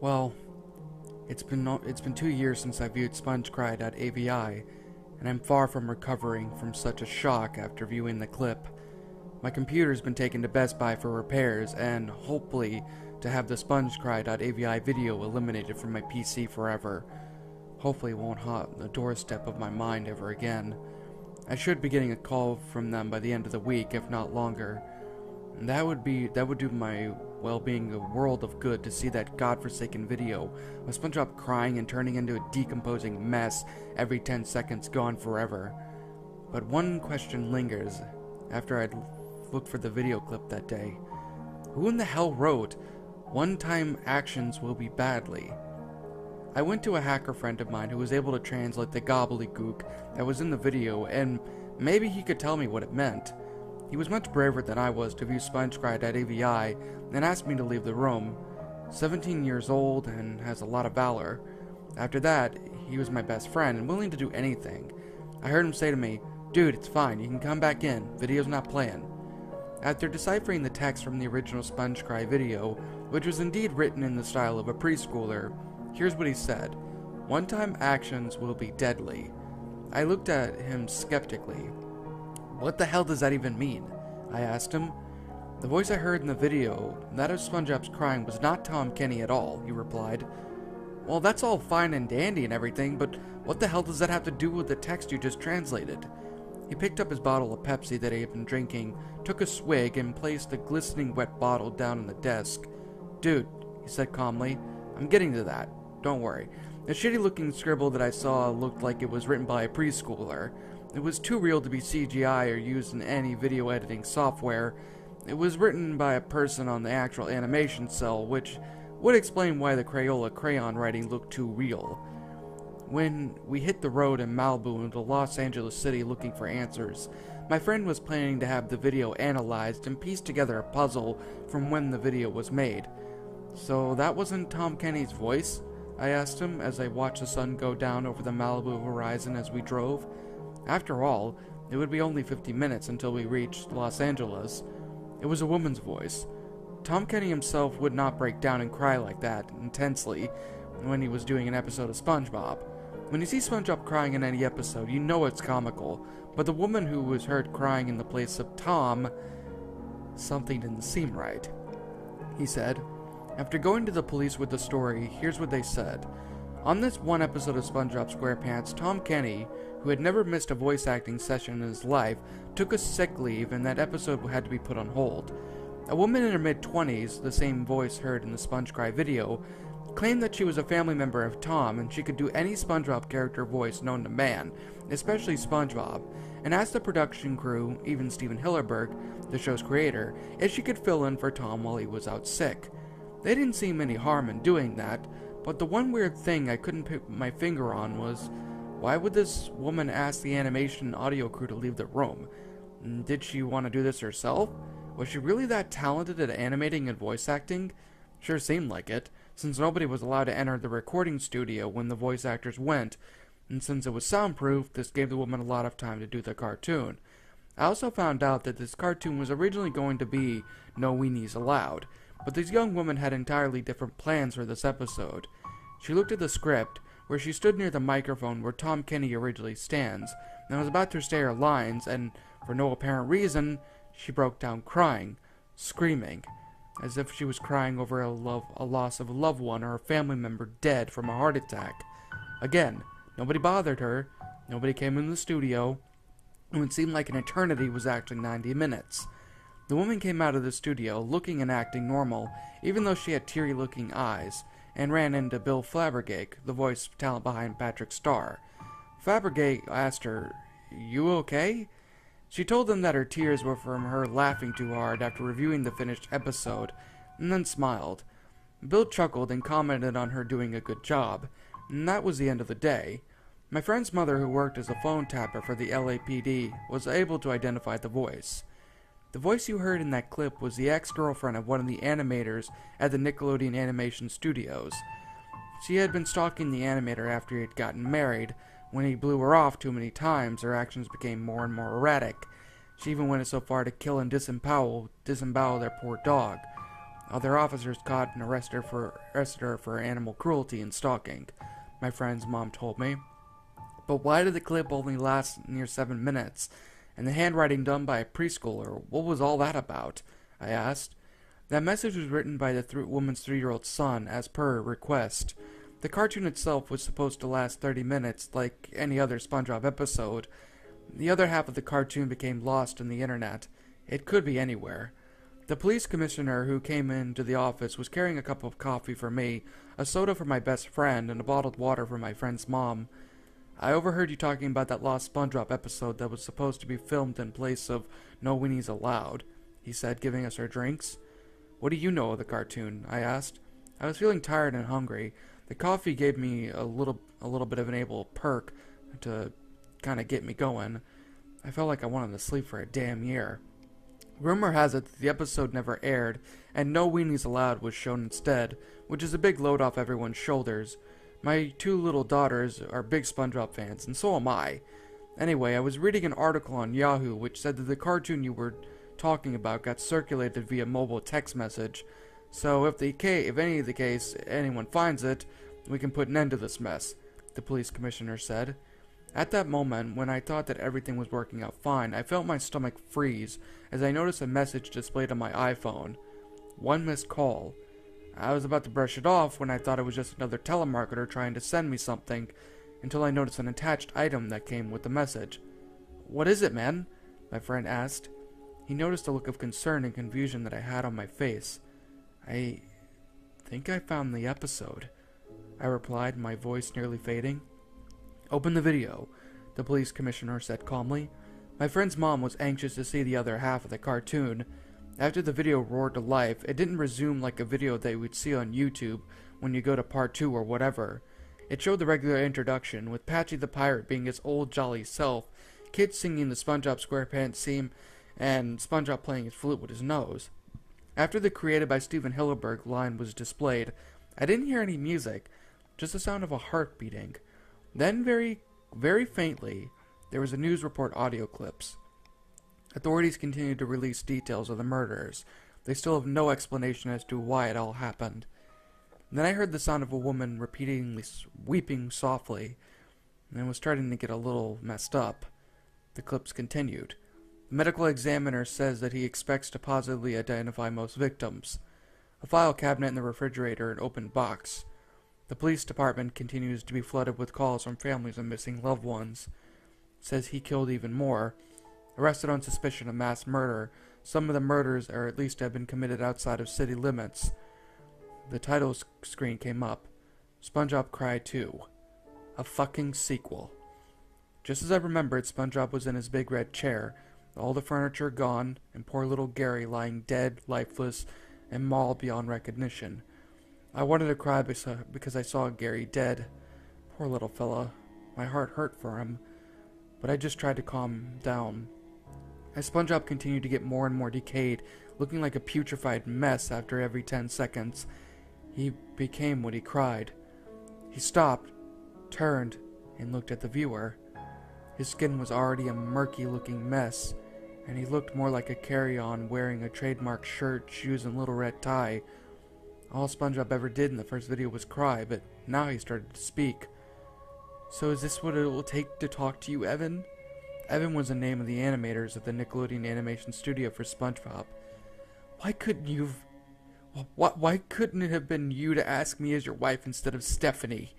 Well, it's been 2 years since I viewed Spongecry.avi, and I'm far from recovering from such a shock after viewing the clip. My computer's been taken to Best Buy for repairs, and hopefully to have the Spongecry.avi video eliminated from my PC forever. Hopefully it won't haunt the doorstep of my mind ever again. I should be getting a call from them by the end of the week, if not longer. That would do my well-being a world of good to see that godforsaken video of SpongeBob crying and turning into a decomposing mess every 10 seconds gone forever. But one question lingers after I'd looked for the video clip that day. Who in the hell wrote, "One-time actions will be badly"? I went to a hacker friend of mine who was able to translate the gobbledygook that was in the video, and maybe he could tell me what it meant. He was much braver than I was to view Spongecry.avi and asked me to leave the room. 17 years old and has a lot of valor. After that, he was my best friend and willing to do anything. I heard him say to me, "Dude, it's fine, you can come back in, video's not playing." After deciphering the text from the original Spongecry video, which was indeed written in the style of a preschooler, here's what he said: "One-time actions will be deadly." I looked at him skeptically. "What the hell does that even mean?" I asked him. "The voice I heard in the video, that of SpongeBob's crying, was not Tom Kenny at all," he replied. "Well, that's all fine and dandy and everything, but what the hell does that have to do with the text you just translated?" He picked up his bottle of Pepsi that he had been drinking, took a swig, and placed the glistening wet bottle down on the desk. "Dude," he said calmly, "I'm getting to that. Don't worry. The shitty-looking scribble that I saw looked like it was written by a preschooler. It was too real to be CGI or used in any video editing software. It was written by a person on the actual animation cell, which would explain why the Crayola crayon writing looked too real." When we hit the road in Malibu into Los Angeles City looking for answers, my friend was planning to have the video analyzed and piece together a puzzle from when the video was made. "So that wasn't Tom Kenny's voice?" I asked him as I watched the sun go down over the Malibu horizon as we drove. After all, it would be only 50 minutes until we reached Los Angeles. It was a woman's voice. Tom Kenny himself would not break down and cry like that intensely when he was doing an episode of SpongeBob. When you see SpongeBob crying in any episode, you know it's comical, but the woman who was heard crying in the place of Tom, something didn't seem right. He said, "After going to the police with the story, here's what they said. On this one episode of SpongeBob SquarePants, Tom Kenny, who had never missed a voice acting session in his life, took a sick leave and that episode had to be put on hold. A woman in her mid-20s, the same voice heard in the Spongecry video, claimed that she was a family member of Tom and she could do any SpongeBob character voice known to man, especially SpongeBob, and asked the production crew, even Steven Hillenburg, the show's creator, if she could fill in for Tom while he was out sick. They didn't see any harm in doing that, but the one weird thing I couldn't put my finger on was, why would this woman ask the animation and audio crew to leave the room? Did she want to do this herself? Was she really that talented at animating and voice acting? Sure seemed like it, since nobody was allowed to enter the recording studio when the voice actors went, and since it was soundproof, this gave the woman a lot of time to do the cartoon. I also found out that this cartoon was originally going to be No Weenies Allowed, but this young woman had entirely different plans for this episode. She looked at the script, where she stood near the microphone where Tom Kenny originally stands, and was about to say her lines, and, for no apparent reason, she broke down crying, screaming, as if she was crying over a loss of a loved one or a family member dead from a heart attack. Again, nobody bothered her, nobody came in the studio, and it seemed like an eternity was actually 90 minutes. The woman came out of the studio, looking and acting normal, even though she had teary-looking eyes, and ran into Bill Flabbergate, the voice talent behind Patrick Star. Flabbergate asked her, "You okay?" She told them that her tears were from her laughing too hard after reviewing the finished episode, and then smiled. Bill chuckled and commented on her doing a good job, and that was the end of the day. My friend's mother, who worked as a phone tapper for the LAPD, was able to identify the voice. The voice you heard in that clip was the ex-girlfriend of one of the animators at the Nickelodeon Animation Studios. She had been stalking the animator after he had gotten married. When he blew her off too many times, her actions became more and more erratic. She even went so far to kill and disembowel their poor dog. Other officers caught and arrested her for animal cruelty and stalking, my friend's mom told me. But why did the clip only last near 7 minutes? And the handwriting done by a preschooler, what was all that about? I asked. That message was written by the woman's 3-year-old son, as per request. The cartoon itself was supposed to last 30 minutes, like any other Spongebob episode. The other half of the cartoon became lost in the internet. It could be anywhere. The police commissioner who came into the office was carrying a cup of coffee for me, a soda for my best friend, and a bottled water for my friend's mom. I overheard you talking about that lost SpongeBob episode that was supposed to be filmed in place of No Weenies Allowed, he said, giving us our drinks. What do you know of the cartoon? I asked. I was feeling tired and hungry. The coffee gave me a little bit of an able perk to kind of get me going. I felt like I wanted to sleep for a damn year. Rumor has it that the episode never aired, and No Weenies Allowed was shown instead, which is a big load off everyone's shoulders. My 2 little daughters are big SpongeBob fans, and so am I. Anyway, I was reading an article on Yahoo which said that the cartoon you were talking about got circulated via mobile text message, so if anyone finds it, we can put an end to this mess, the police commissioner said. At that moment, when I thought that everything was working out fine, I felt my stomach freeze as I noticed a message displayed on my iPhone. 1 missed call. I was about to brush it off when I thought it was just another telemarketer trying to send me something, until I noticed an attached item that came with the message. What is it, man? My friend asked. He noticed a look of concern and confusion that I had on my face. I think I found the episode, I replied, my voice nearly fading. Open the video, the police commissioner said calmly. My friend's mom was anxious to see the other half of the cartoon. After the video roared to life, it didn't resume like a video they would see on YouTube when you go to part 2 or whatever. It showed the regular introduction, with Patchy the Pirate being his old jolly self, kids singing the SpongeBob SquarePants theme, and SpongeBob playing his flute with his nose. After the created by Steven Hillenburg line was displayed, I didn't hear any music, just the sound of a heart beating. Then, very, very faintly, there was a news report audio clips. Authorities continued to release details of the murders. They still have no explanation as to why it all happened. Then I heard the sound of a woman repeatedly weeping softly, and was starting to get a little messed up. The clips continued. The medical examiner says that he expects to positively identify most victims. A file cabinet in the refrigerator, an open box. The police department continues to be flooded with calls from families of missing loved ones. Says he killed even more. Arrested on suspicion of mass murder. Some of the murders are at least have been committed outside of city limits. The title screen came up. Spongecry 2. A fucking sequel. Just as I remembered, SpongeBob was in his big red chair, all the furniture gone, and poor little Gary lying dead, lifeless, and mauled beyond recognition. I wanted to cry because I saw Gary dead. Poor little fella. My heart hurt for him, but I just tried to calm down. As SpongeBob continued to get more and more decayed, looking like a putrefied mess after every 10 seconds, he became what he cried. He stopped, turned, and looked at the viewer. His skin was already a murky-looking mess, and he looked more like a carry-on wearing a trademark shirt, shoes, and little red tie. All SpongeBob ever did in the first video was cry, but now he started to speak. So is this what it will take to talk to you, Evan? Evan was the name of the animators of the Nickelodeon Animation Studio for SpongeBob. Why couldn't it have been you to ask me as your wife instead of Stephanie?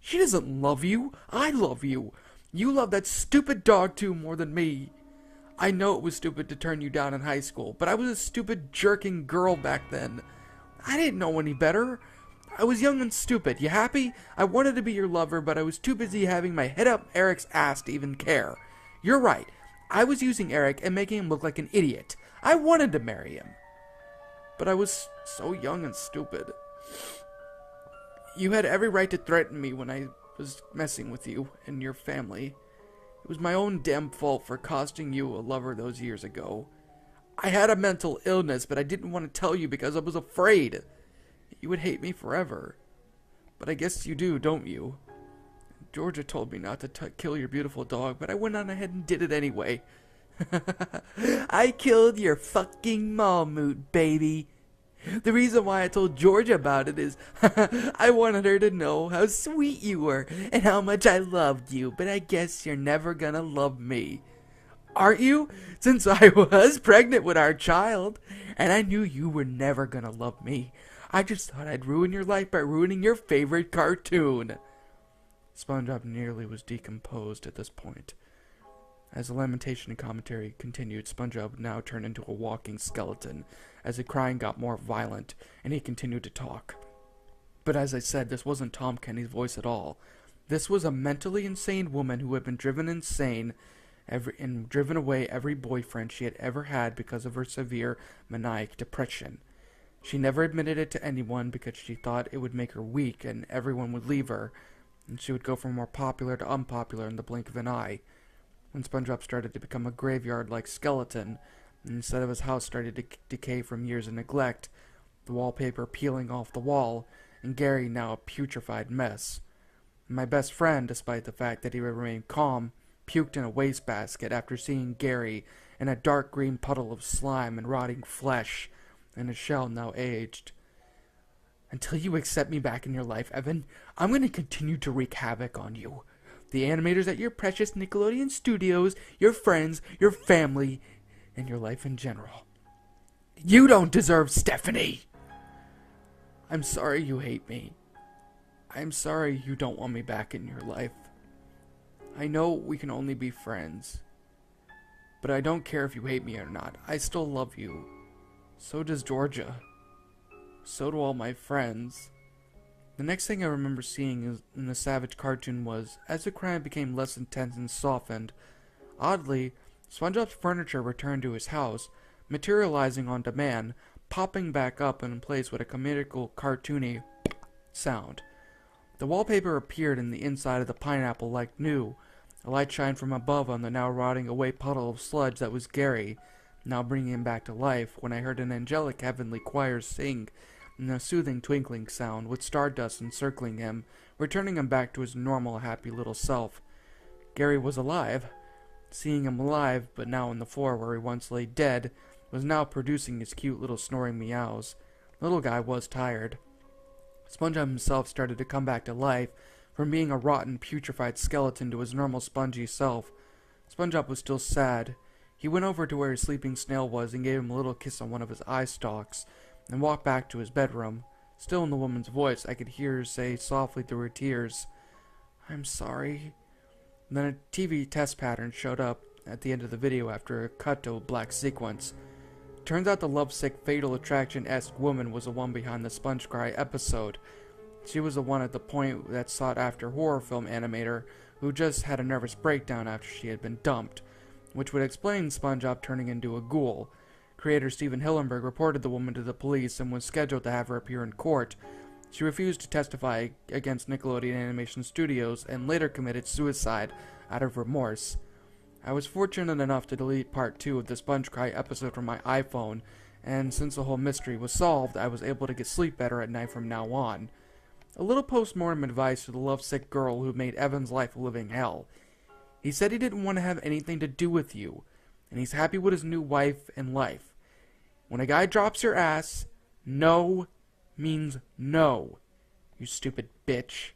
She doesn't love you. I love you. You love that stupid dog too more than me. I know it was stupid to turn you down in high school, but I was a stupid jerking girl back then. I didn't know any better. I was young and stupid. You happy? I wanted to be your lover, but I was too busy having my head up Eric's ass to even care. You're right. I was using Eric and making him look like an idiot. I wanted to marry him. But I was so young and stupid. You had every right to threaten me when I was messing with you and your family. It was my own damn fault for costing you a lover those years ago. I had a mental illness, but I didn't want to tell you because I was afraid. You would hate me forever. But I guess you do, don't you? Georgia told me not to kill your beautiful dog, but I went on ahead and did it anyway. I killed your fucking Malmoot, baby. The reason why I told Georgia about it is I wanted her to know how sweet you were and how much I loved you, but I guess you're never gonna love me. Aren't you? Since I was pregnant with our child, and I knew you were never gonna love me. I just thought I'd ruin your life by ruining your favorite cartoon. SpongeBob nearly was decomposed at this point. As the lamentation and commentary continued, SpongeBob now turned into a walking skeleton, as the crying got more violent, and he continued to talk. But as I said, this wasn't Tom Kenny's voice at all. This was a mentally insane woman who had been driven insane and driven away every boyfriend she had ever had because of her severe maniac depression. She never admitted it to anyone because she thought it would make her weak and everyone would leave her, and she would go from more popular to unpopular in the blink of an eye. When SpongeBob started to become a graveyard-like skeleton, and instead of his house started to decay from years of neglect, the wallpaper peeling off the wall, and Gary now a putrefied mess. And my best friend, despite the fact that he remained calm, puked in a wastebasket after seeing Gary in a dark green puddle of slime and rotting flesh, and his shell now aged. Until you accept me back in your life, Evan, I'm going to continue to wreak havoc on you. The animators at your precious Nickelodeon studios, your friends, your family, and your life in general. You don't deserve Stephanie! I'm sorry you hate me. I'm sorry you don't want me back in your life. I know we can only be friends. But I don't care if you hate me or not. I still love you. So does Georgia. So do all my friends. The next thing I remember seeing in the Savage cartoon was, as the crime became less intense and softened, oddly, SpongeBob's furniture returned to his house, materializing on demand, popping back up in place with a comical, cartoony sound. The wallpaper appeared in the inside of the pineapple like new. A light shined from above on the now rotting away puddle of sludge that was Gary, now bringing him back to life, when I heard an angelic heavenly choir sing, and a soothing twinkling sound, with stardust encircling him, returning him back to his normal, happy little self. Gary was alive. Seeing him alive, but now on the floor where he once lay dead, was now producing his cute little snoring meows. The little guy was tired. SpongeBob himself started to come back to life, from being a rotten, putrefied skeleton to his normal spongy self. SpongeBob was still sad. He went over to where his sleeping snail was and gave him a little kiss on one of his eye stalks, and walked back to his bedroom. Still in the woman's voice, I could hear her say softly through her tears, "I'm sorry." And then a TV test pattern showed up at the end of the video after a cut to a black sequence. Turns out the lovesick, Fatal Attraction-esque woman was the one behind the Spongecry episode. She was the one at the point that sought after horror film animator who just had a nervous breakdown after she had been dumped, which would explain SpongeBob turning into a ghoul. Creator Steven Hillenburg reported the woman to the police and was scheduled to have her appear in court. She refused to testify against Nickelodeon Animation Studios and later committed suicide out of remorse. I was fortunate enough to delete part 2 of the Spongecry episode from my iPhone, and since the whole mystery was solved, I was able to get sleep better at night from now on. A little post-mortem advice to the lovesick girl who made Evan's life a living hell. He said he didn't want to have anything to do with you, and he's happy with his new wife and life. When a guy drops your ass, no means no, you stupid bitch.